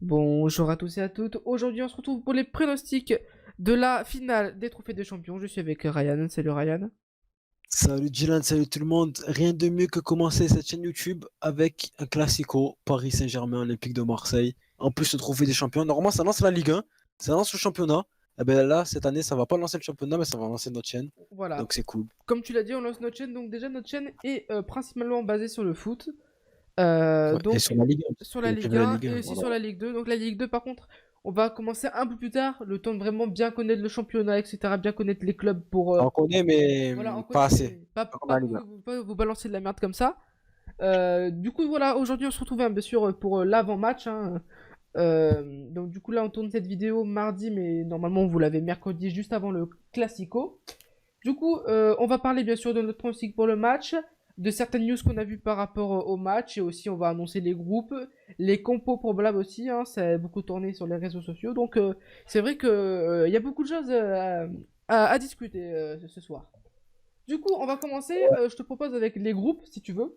Bonjour à tous et à toutes. Aujourd'hui, on se retrouve pour les pronostics de la finale des Trophées des Champions. Je suis avec Ryan. Salut Ryan. Salut Dylan, salut tout le monde. Rien de mieux que commencer cette chaîne YouTube avec un classico, Paris Saint-Germain, Olympique de Marseille. En plus, le trophée des champions. Normalement, ça lance la Ligue 1, ça lance le championnat. Et ben là, cette année, ça va pas lancer le championnat, mais ça va lancer notre chaîne. Voilà. Donc c'est cool. Comme tu l'as dit, on lance notre chaîne. Donc déjà, notre chaîne est principalement basée sur le foot. Ouais. Et Donc sur la Ligue 1, parce sur qu'il la y a que Ligue la 1 Ligue et 1. aussi Voilà. sur la Ligue 2. Donc la Ligue 2, par contre, on va commencer un peu plus tard. Le temps de vraiment bien connaître le championnat, etc. Bien connaître les clubs pour... On connaît, mais voilà, on pas connaît, assez. mais Pas comme pas la pour Ligue 1. vous balancer de la merde comme ça. Du coup, voilà, aujourd'hui, on se retrouve bien sûr pour l'avant-match. Hein. Donc du coup là on tourne cette vidéo mardi mais normalement vous l'avez mercredi juste avant le Classico. Du coup on va parler bien sûr de notre pronostic pour le match, de certaines news qu'on a vues par rapport au match et aussi on va annoncer les groupes, les compos probables aussi, hein, ça a beaucoup tourné sur les réseaux sociaux donc c'est vrai que y a beaucoup de choses à discuter ce soir. Du coup on va commencer, je te propose avec les groupes si tu veux.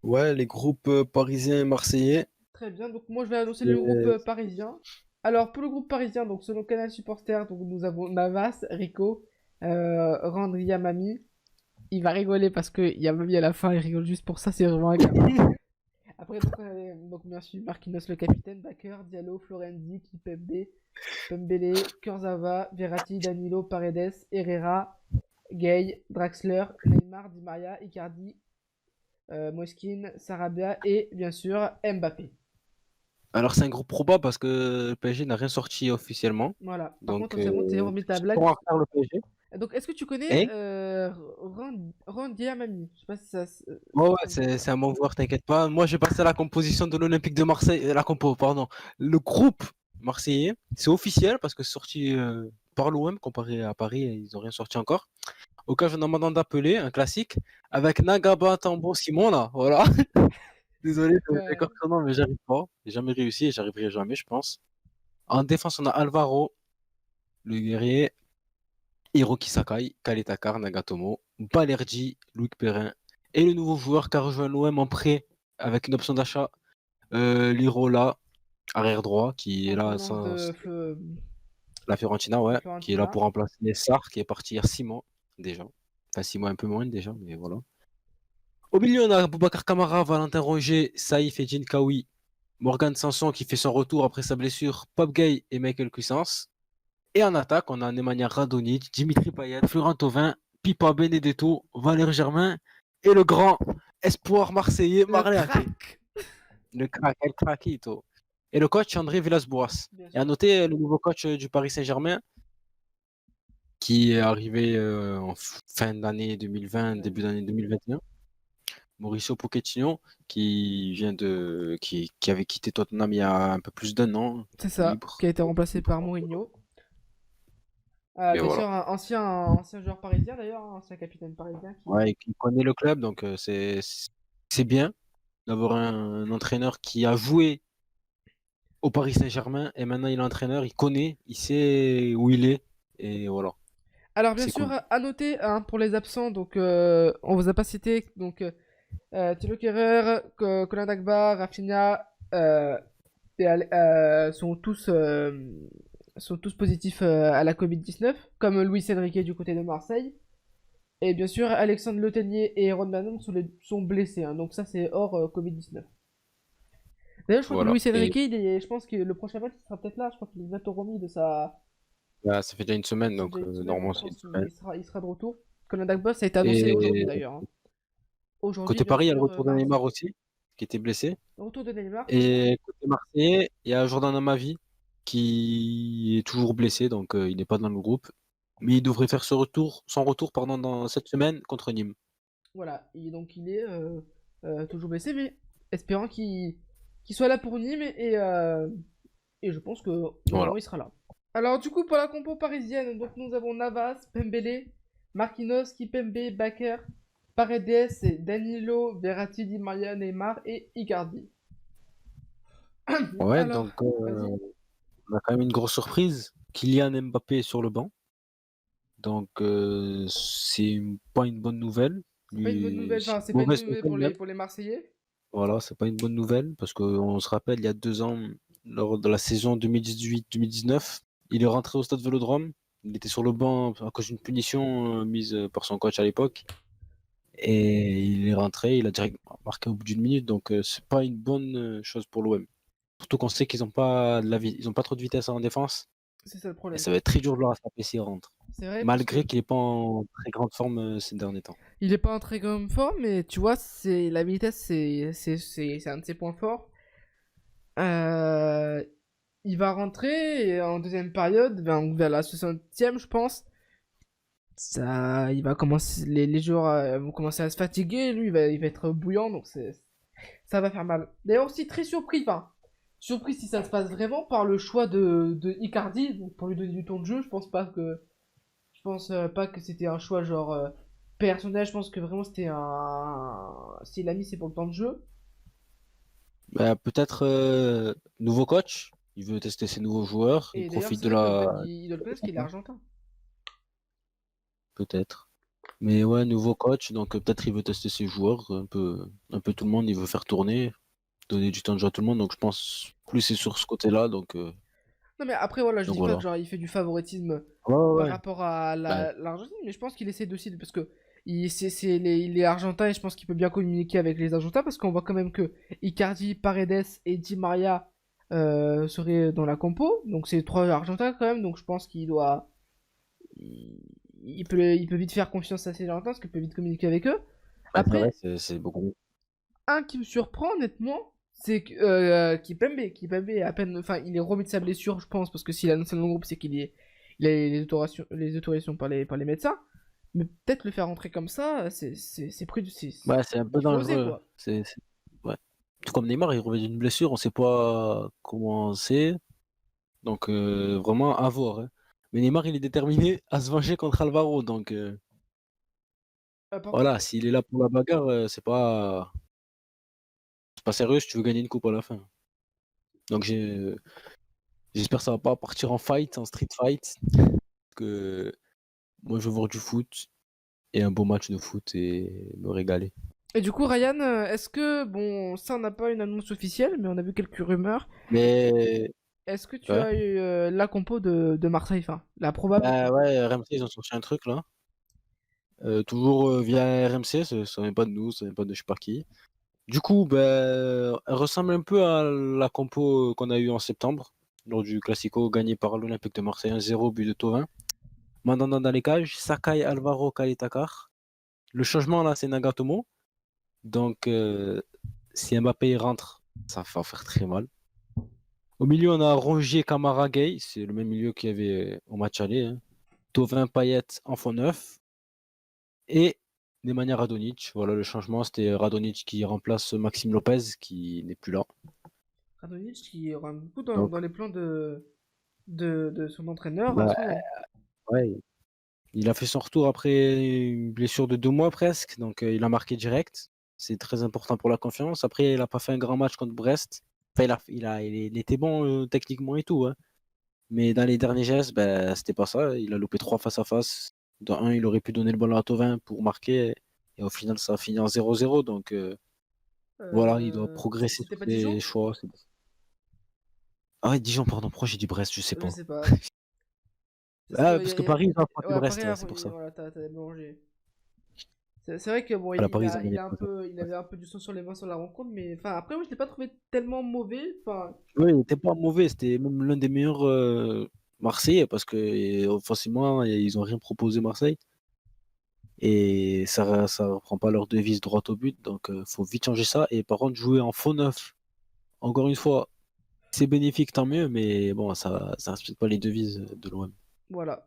Ouais, les groupes parisiens et marseillais. Très bien, donc moi je vais annoncer le groupe Euh, parisien. Alors pour le groupe parisien, donc selon Canal Supporter, donc nous avons Navas, Rico, Randri Yamami. Il va rigoler parce qu'il y a Mami à la fin, il rigole juste pour ça, c'est vraiment un gamin. Après donc, donc bien sûr Marquinhos le capitaine, Bakker, Diallo, Florenzi, Kipembe, Pembele, Kurzawa, Verratti, Danilo, Paredes, Herrera, Gay, Draxler, Neymar, Di Maria, Icardi, Moiskin, Sarabia et bien sûr Mbappé. Alors c'est un groupe probable parce que le PSG n'a rien sorti officiellement. Voilà. Par contre, Donc c'est bon, t'es remis ta c'est blague. pour en faire le PSG. Donc, est-ce que tu connais Et Ron Diamami? Je sais pas si ça, ouais, ouais, ça te dit c'est quoi. un bon joueur, t'inquiète pas. Moi, j'ai passé la composition de l'Olympique de Marseille, la compo, pardon. Le groupe marseillais, c'est officiel parce que c'est sorti par l'OM comparé à Paris, ils n'ont rien sorti encore. Au cas, je demande d'appeler un classique avec Nagaba Tambo Simon là, voilà. Désolé de Ouais. d'écorcher son nom, mais j'arrive pas. J'ai jamais réussi et j'arriverai jamais, je pense. En défense, on a Alvaro, le guerrier, Hiroki Sakai, Kale Takar, Nagatomo, Balerdi, Loïc Perrin et le nouveau joueur qui a rejoint l'OM en prêt avec une option d'achat, Lirola, arrière droit, qui est En là provenance de la Fiorentina, ouais, qui est là Florentina. pour remplacer Sarr, qui est parti il y a 6 mois déjà. Enfin 6 mois un peu moins déjà, mais voilà. Au milieu, on a Boubacar Kamara, Valentin Rongier, Saïf et Kawi, Morgan Sanson qui fait son retour après sa blessure, Pape Gay et Michael Cuisance. Et en attaque, on a Nemanja Radonic, Dimitri Payet, Florent Thauvin, Pipa Benedetto, Valère Germain et le grand espoir marseillais Le Marley Ake. crack. Le crack, El Craquito. Et le coach André Villas-Boas. Bien Et à sûr. noter le nouveau coach du Paris Saint-Germain qui est arrivé en fin d'année 2020, début d'année 2021. Mauricio Pochettino qui avait quitté Tottenham il y a un peu plus d'un an, C'est ça. libre. Qui a été remplacé par Mourinho. Et Bien voilà. sûr, un ancien joueur parisien d'ailleurs, un ancien capitaine parisien qui. Ouais, il connaît le club, donc c'est bien d'avoir un entraîneur qui a joué au Paris Saint-Germain et maintenant il est entraîneur, il connaît, il sait où il est et voilà, Alors bien c'est sûr, cool. à noter hein, pour les absents, donc on vous a pas cité, donc Thilo Kehrer, Colin Dagba, Rafinha, sont tous positifs à la Covid-19, comme Luis Enrique du côté de Marseille. Et bien sûr, Alexandre Letellier et Aaron Manon sont blessés, hein, donc ça c'est hors Covid-19. D'ailleurs, je crois que Voilà. Luis Et Enrique, je pense que le prochain match il sera peut-être là, je crois qu'il est bientôt remis de sa. là, ça fait déjà une semaine, C'est déjà donc une semaine, donc normalement je c'est une pense semaine. qu'il sera de retour. Colin Dagba, ça a été annoncé aujourd'hui Et d'ailleurs. Hein. Aujourd'hui, côté bien Paris, il y a le sûr, retour de mardi. Neymar aussi, qui était blessé. Retour de Neymar, c'est ça. Et côté Marseillais, il y a Jordan Amavi qui est toujours blessé, donc il n'est pas dans le groupe. Mais il devrait faire son retour pardon, dans cette semaine contre Nîmes. Voilà, donc il est toujours blessé, mais espérant qu'il soit là pour Nîmes et je pense que Voilà. normalement il sera là. Alors du coup pour la compo parisienne, donc nous avons Navas, Pembele, Marquinhos, Kipembe, Bakker, Paredes, Danilo, Verratti, Di Maria, Neymar et Icardi. Ouais, Alors, donc vas-y. on a quand même une grosse surprise. Kylian Mbappé est sur le banc. Donc pas une bonne nouvelle. C'est pas une bonne nouvelle, C'est enfin une c'est pas une mauvaise bonne nouvelle nouvelle même. pour les Marseillais. Voilà, c'est pas une bonne nouvelle parce qu'on se rappelle, il y a 2 ans, lors de la saison 2018-2019. Il est rentré au stade Vélodrome. Il était sur le banc à cause d'une punition mise par son coach à l'époque. Et il est rentré, il a direct marqué au bout d'une minute, donc c'est pas une bonne chose pour l'OM. Surtout qu'on sait qu'ils ont pas ils ont pas trop de vitesse en défense. C'est ça le Et problème. ça va être très dur de le rattraper s'il rentre. C'est vrai parce Malgré que qu'il est pas en très grande forme ces derniers temps. il est pas en très grande forme, mais tu vois, c'est la vitesse, c'est un de ses points forts. Euh, il va rentrer et en deuxième période, vers la 60e, je pense. Ça, il va commencer, les joueurs vont commencer à se fatiguer. Lui, il va être bouillant, donc ça va faire mal. D'ailleurs, aussi très surpris, enfin, surpris si ça se passe vraiment par le choix de Icardi, donc pour lui donner du temps de jeu. Je pense pas que c'était un choix genre personnel. Je pense que vraiment c'était un, s'il l'a mis, c'est pour le temps de jeu. Bah, peut-être nouveau coach, il veut tester ses nouveaux joueurs, il Et d'ailleurs, profite c'est de vrai que la. il doit le connaître parce qu'il est argentin. Peut-être. Mais ouais, nouveau coach, donc peut-être il veut tester ses joueurs, un peu tout le monde, il veut faire tourner, donner du temps de jeu à tout le monde, donc je pense plus c'est sur ce côté-là, Non mais après voilà, je donc dis pas voilà. que genre il fait du favoritisme Ouais, ouais, par ouais. rapport à Bah, l'Argentine, mais je pense qu'il essaie aussi parce que il est argentin et je pense qu'il peut bien communiquer avec les Argentins parce qu'on voit quand même que Icardi, Paredes et Di Maria seraient dans la compo, donc c'est trois Argentins quand même, donc je pense qu'il doit il, il peut vite faire confiance à ces Argentins parce qu'il peut vite communiquer avec eux. ouais, c'est vrai, Après, c'est beaucoup mieux. un qui me surprend honnêtement, c'est que Kipembe est à peine, enfin il est remis de sa blessure, je pense, parce que s'il a annoncé dans le groupe, c'est il a les autorisations par les médecins. Mais peut-être le faire rentrer comme ça, c'est pris Ouais, c'est un peu il faut oser dangereux. quoi. Ouais. Tout comme Neymar, il revient d'une blessure, on sait pas comment c'est, donc vraiment à voir, hein. Mais Neymar, il est déterminé à se venger contre Alvaro, donc Par voilà, contre, s'il est là pour la bagarre, c'est pas sérieux si tu veux gagner une coupe à la fin. Donc j'espère que ça va pas partir en fight, en street fight, que moi je veux voir du foot et un beau match de foot et me régaler. et du coup Ryan, est-ce que bon ça on n'a pas une annonce officielle, mais on a vu quelques rumeurs. Mais Est-ce que tu ouais, as eu la compo de Marseille, enfin la probable bah compo? ouais, RMC ils ont sorti un truc là, toujours via RMC, ça vient pas de nous, ça vient pas de je sais pas qui. Du coup, bah, elle ressemble un peu à la compo qu'on a eue en septembre lors du Classico gagné par l'Olympique de Marseille 1-0, but de Thauvin. Mandanda dans les cages, Sakai, Alvaro, Kalitakar. Le changement là, c'est Nagatomo. Donc, si Mbappé rentre, ça va faire très mal. Au milieu, on a Rongier, Camara, Gay. C'est le même milieu qu'il y avait au match aller, hein. Thauvin, Payet en faux neuf. Et Nemanja Radonic. Voilà, le changement, c'était Radonic qui remplace Maxime Lopez, qui n'est plus là. Radonjic qui rentre beaucoup Donc, dans les plans de son entraîneur en bah, ce moment. ouais, il a fait son retour après une blessure de 2 mois presque. Donc, il a marqué direct. C'est très important pour la confiance. Après, il n'a pas fait un grand match contre Brest. Enfin, il était bon techniquement et tout, hein. Mais dans les derniers gestes, ben, c'était pas ça. Il a loupé 3 face à face. Dans un, il aurait pu donner le ballon à Thauvin pour marquer. Et au final, ça a fini en 0-0. Donc voilà, il doit progresser C'était sur pas ses Dijon? choix. Ah ouais, Dijon, pardon. Pourquoi j'ai dit Brest? Je sais Je pas. sais pas. Ah, parce que Paris, ils ont affronté Ouais, Brest, Paris, ouais, c'est pour ça. voilà, t'as mélangé. C'est vrai que bon, Voilà, Paris, ils ont il gagné a un 3-0. peu, il avait un peu du sang sur les mains sur la rencontre, mais enfin après, moi je l'ai pas trouvé tellement mauvais. Enfin, Oui, il était pas mauvais. C'était même l'un des meilleurs Marseillais parce que offensivement, ils ont rien proposé Marseille. Et ça reprend pas leur devise droite au but. Donc, faut vite changer ça. Et par contre, jouer en faux neuf, encore une fois, c'est bénéfique, tant mieux. Mais bon, ça respecte pas les devises de l'OM. voilà.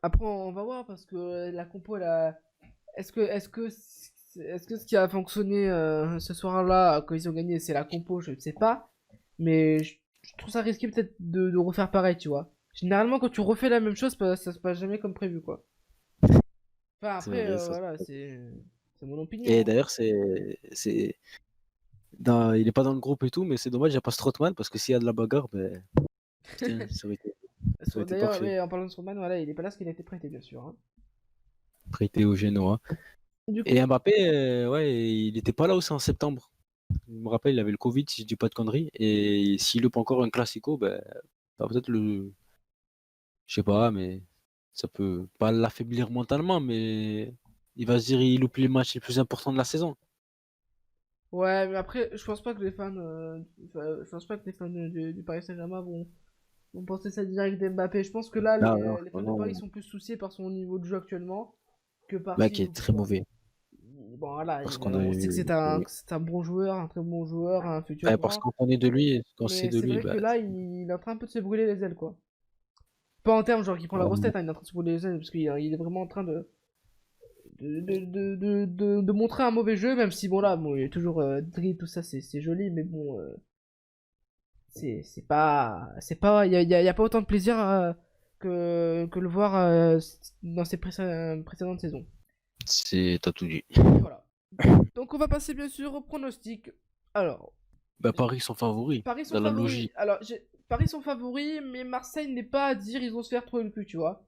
Après, on va voir parce que la compo, là, est-ce que ce qui a fonctionné ce soir-là, quand ils ont gagné, c'est la compo, je ne sais pas. Mais je trouve ça risqué peut-être de refaire pareil, tu vois. Généralement, quand tu refais la même chose, ça se passe jamais comme prévu, quoi. Enfin, C'est après, vrai, ça. voilà, c'est mon Et opinion, hein. d'ailleurs, il est pas dans le groupe et tout, mais c'est dommage, il n'y a pas Strootman parce que s'il y a de la bagarre, ben, putain, ça aurait été D'ailleurs, parfait. ouais, en parlant de Stroman, voilà, il est pas là parce qu'il a été prêté, bien sûr, hein. Prêté au Genoa. Du Et coup, Mbappé, ouais, il était pas là aussi en septembre. Je me rappelle, il avait le Covid, si je dis pas de conneries. Et s'il loupe encore un Classico, ben, ça va peut-être le. Je sais pas, mais ça peut pas l'affaiblir mentalement, mais il va se dire il loupe les matchs les plus importants de la saison. Ouais, mais après, je pense pas que les fans, je pense pas que les fans du Paris Saint-Germain vont penser ça direct d'Mbappé. Je pense que là, Ah non, les fans non, de Paris non. sont plus souciés par son niveau de jeu actuellement que par Mec s'il est loupe ou très pas. mauvais. Bon, voilà, Parce qu'on a on sait que eu. que c'est un bon joueur, un très bon joueur, un futur Parce grand. qu'on connaît de lui, qu'on sait Mais de c'est lui, vrai bah, que là, il est en train un peu de se brûler les ailes, quoi. Pas en termes genre qu'il prend la grosse vraiment, tête, hein, il est en train de se brûler les ailes parce qu'il est vraiment en train de montrer un mauvais jeu, même si bon là, bon, il est toujours dribble, tout ça, c'est joli, mais bon, c'est pas, y a pas autant de plaisir que le voir dans ses précédentes saisons. t'as tout dit. Voilà. Donc on va passer bien sûr au pronostic. Alors, Bah, Paris sont favoris, Paris sont dans la favoris. logique. Alors, Paris sont favoris, mais Marseille n'est pas à dire ils vont se faire trouver le cul, tu vois.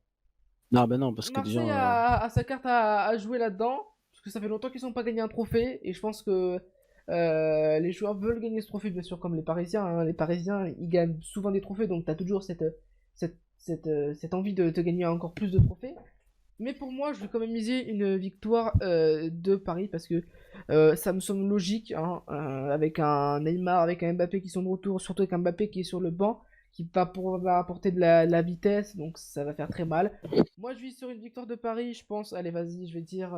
Non, ben non, parce que déjà, Marseille a sa carte à jouer là-dedans, parce que ça fait longtemps qu'ils n'ont pas gagné un trophée, et je pense que les joueurs veulent gagner ce trophée, bien sûr, comme les Parisiens. Hein. Les Parisiens, ils gagnent souvent des trophées, donc tu as toujours cette envie de gagner encore plus de trophées. Mais pour moi, je vais quand même miser une victoire de Paris, parce que ça me semble logique, hein, avec un Neymar, avec un Mbappé qui sont de retour, surtout avec un Mbappé qui est sur le banc, qui va apporter de la vitesse, donc ça va faire très mal. Moi, je vis sur une victoire de Paris, je pense. Allez, vas-y, je vais dire.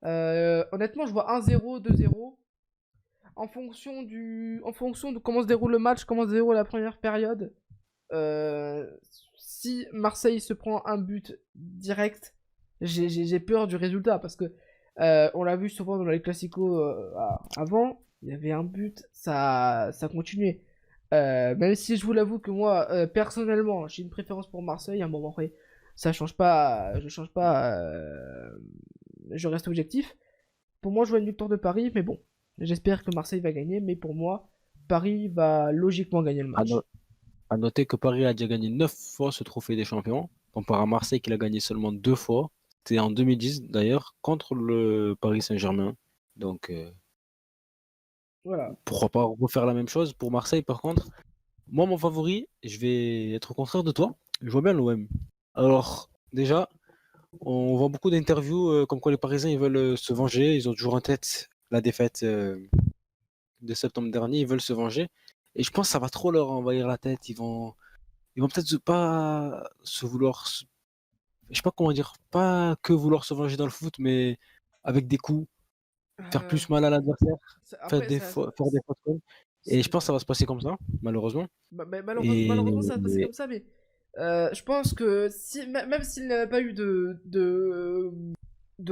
Honnêtement, je vois 1-0, 2-0. En fonction de comment se déroule le match, comment se déroule la première période. Euh, Si Marseille se prend un but direct, j'ai peur du résultat parce que on l'a vu souvent dans les classicos avant, il y avait un but, ça continuait. Même si je vous l'avoue que moi, personnellement, j'ai une préférence pour Marseille, à un moment après, ça change pas, je change pas, je reste objectif. Pour moi, je vois une victoire de Paris, mais bon, j'espère que Marseille va gagner, mais pour moi, Paris va logiquement gagner le à, no- match. à noter que Paris a déjà gagné 9 fois ce trophée des champions, comparé à Marseille qui l'a gagné seulement 2 fois. C'était en 2010 d'ailleurs, contre le Paris Saint-Germain. Donc, Voilà. pourquoi pas refaire la même chose pour Marseille par contre. Moi, mon favori, je vais être au contraire de toi. Je vois bien l'OM. Alors, déjà, on voit beaucoup d'interviews comme quoi les Parisiens ils veulent se venger. Ils ont toujours en tête la défaite de septembre dernier. Ils veulent se venger. Et je pense que ça va trop leur envahir la tête. Ils vont peut-être pas se vouloir. Je sais pas comment dire. Pas que vouloir se venger dans le foot, mais avec des coups, faire Euh, plus mal à l'adversaire, Après, faire des fautes. Et je pense que ça va se passer comme ça, malheureusement. Et, malheureusement, ça va passer comme ça, mais je pense que même s'il n'y avait pas eu de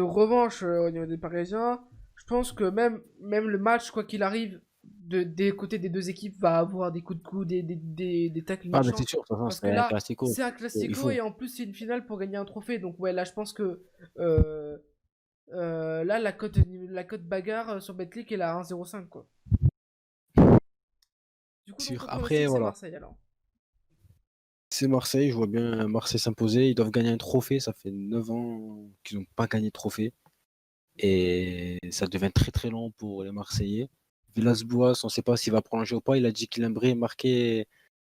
revanche au niveau des Parisiens, je pense que même le match, quoi qu'il arrive, des côtés des deux équipes, va avoir des coups de coude, des tacles ah, mais méchants. c'est sûr, de toute façon, Parce que c'est un là, classico. c'est un Il classico faut. et en plus, c'est une finale pour gagner un trophée. Donc, ouais, là, je pense que euh, là, la cote bagarre sur Betclic est à 1,05 quoi. Du coup, donc, Sûr. ton Après, pronostic, c'est voilà. Marseille alors. C'est Marseille, je vois bien Marseille s'imposer. Ils doivent gagner un trophée. Ça fait 9 ans qu'ils n'ont pas gagné de trophée. Et ça devient très très long pour les Marseillais. Villas-Boas, on ne sait pas s'il va prolonger ou pas. Il a dit qu'il aimerait marquer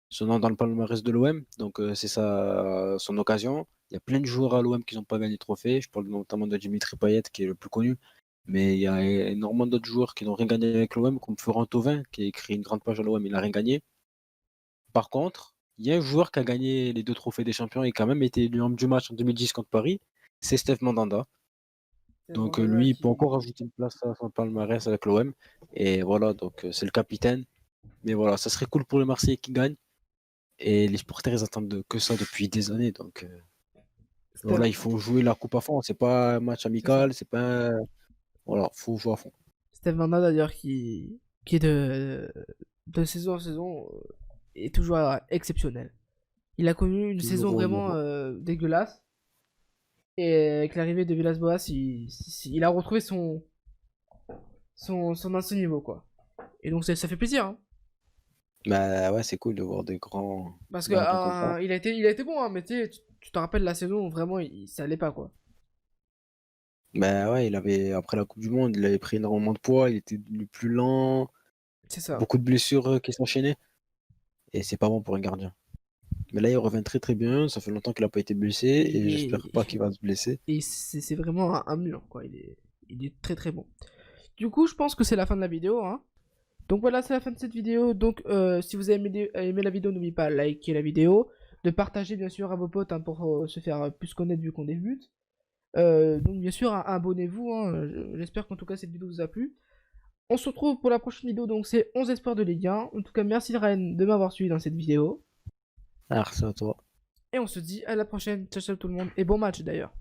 son nom dans le palmarès de l'OM. Donc c'est ça son occasion. Il y a plein de joueurs à l'OM qui n'ont pas gagné de trophée. Je parle notamment de Dimitri Payet qui est le plus connu. Mais il y a énormément d'autres joueurs qui n'ont rien gagné avec l'OM, comme Florent Thauvin qui a écrit une grande page à l'OM, il n'a rien gagné. Par contre, il y a un joueur qui a gagné les 2 trophées des champions et qui a même été élu homme du match en 2010 contre Paris, c'est Steve Mandanda. C'est Donc Mandanda lui, il peut encore qui. rajouter une place à son palmarès avec l'OM. Et voilà, donc c'est le capitaine. Mais voilà, ça serait cool pour les Marseillais qui gagnent. Et les supporters, ils attendent que ça depuis des années. Donc Steph, voilà, il faut jouer la coupe à fond. C'est pas un match c'est ça. amical, c'est pas. Voilà, faut jouer à fond. Steph Mandanda d'ailleurs qui est de saison en saison est toujours exceptionnel. Il a connu une saison Toujours au vraiment niveau. dégueulasse. Et avec l'arrivée de Villas-Boas, il a retrouvé son ancien niveau, quoi. Et donc ça fait plaisir, hein. Bah ouais, c'est cool de voir des grands Parce que gardiens comme ça. il a été bon, hein, mais tu te rappelles la saison où vraiment ça allait pas, quoi. Bah ouais, après la Coupe du Monde, il avait pris énormément de poids, il était devenu plus lent, C'est ça. beaucoup de blessures qui s'enchaînaient, et c'est pas bon pour un gardien. Mais là, il revient très très bien, ça fait longtemps qu'il a pas été blessé, et j'espère Et, pas qu'il va se blesser. et c'est vraiment un mur, quoi. Il est très très bon. Du coup, je pense que c'est la fin de la vidéo, hein. Donc voilà, c'est la fin de cette vidéo. Donc si vous avez aimé la vidéo, n'oubliez pas de liker la vidéo, de partager bien sûr à vos potes, hein, pour se faire plus connaître vu qu'on débute. Donc bien sûr, abonnez-vous, hein. J'espère qu'en tout cas cette vidéo vous a plu. On se retrouve pour la prochaine vidéo, donc c'est 11 espoirs de Ligue 1. En tout cas, merci Rennes de m'avoir suivi dans cette vidéo. Merci à toi. Et on se dit à la prochaine. Ciao ciao tout le monde. Et bon match d'ailleurs.